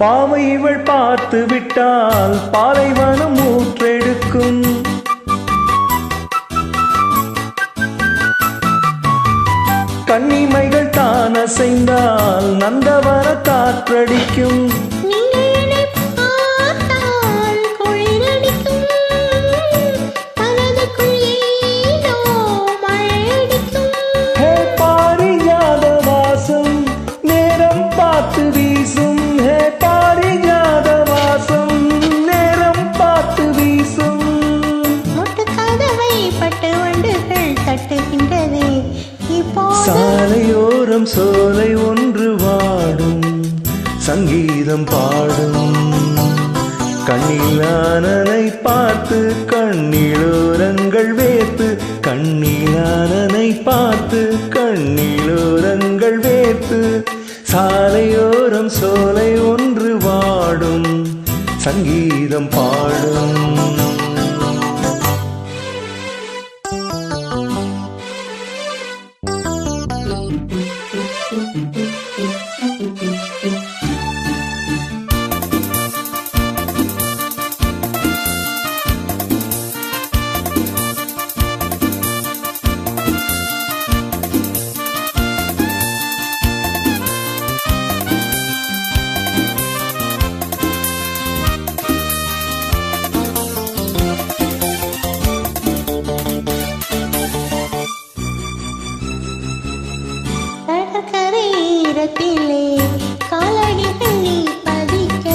பாவை இவள் பார்த்து விட்டால் பாலைவனம் ஊற்றெடுக்கும். கன்னிமைகள் தான் அசைந்தால் நந்தவர காற்றடிக்கும். பாரிஜாத வாசம் நேரம் பார்த்து வீசும். பாரிஜாத வாசம் நேரம் பார்த்து வீசும். மொட்டு கதவை பட்டு வண்டுகள் தட்டுகின்றது. சாலையோரம் சோலை ஒன்று வாடும் சங்கீதம் பாடும். கண்ணிலானனை பார்த்து கண்ணிலோரங்கள் வேர்த்து. கண்ணிலானனை பார்த்து கண்ணிலோரங்கள் வேர்த்து. சாலையோரம் சோலை ஒன்று வாடும் சங்கீதம் பாடும். கரையிரத்திலே காலடிகள் நீ பதிக்க.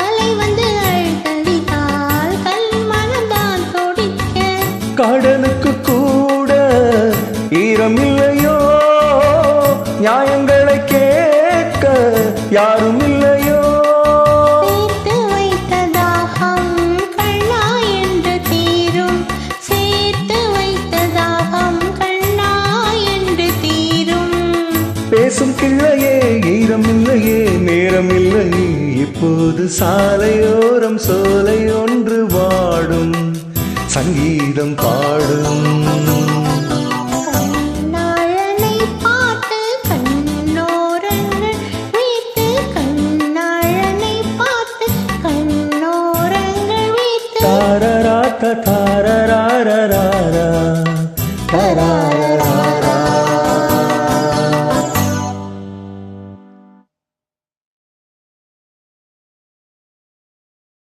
அலை வந்து அழுத்தடித்தால் கல் மனம்தான் தொடிக்க. கடலுக்கு கூட ஈரமில்லையோ, நியாயங்களை கேட்க யாரும் இல்லையோ. சேர்த்து வைத்த தாகம் கண்ணா என்று தீரும். சேர்த்து வைத்த தாகம் கண்ணா என்று தீரும். பேசும் கிள்ளையே ஈரமில்லையே நேரமில்லையே. இப்போது சாலையோரம் சோலை ஒன்று வாடும் சங்கீதம் பாடும். கண்ணாளனை பார்த்து கண்ணோரங்கள் வீட்டு. கண்ணாளனை பார்த்து கண்ணோரங்கள் வீட்டு. தாரராத்த தாரராரராரா தாரா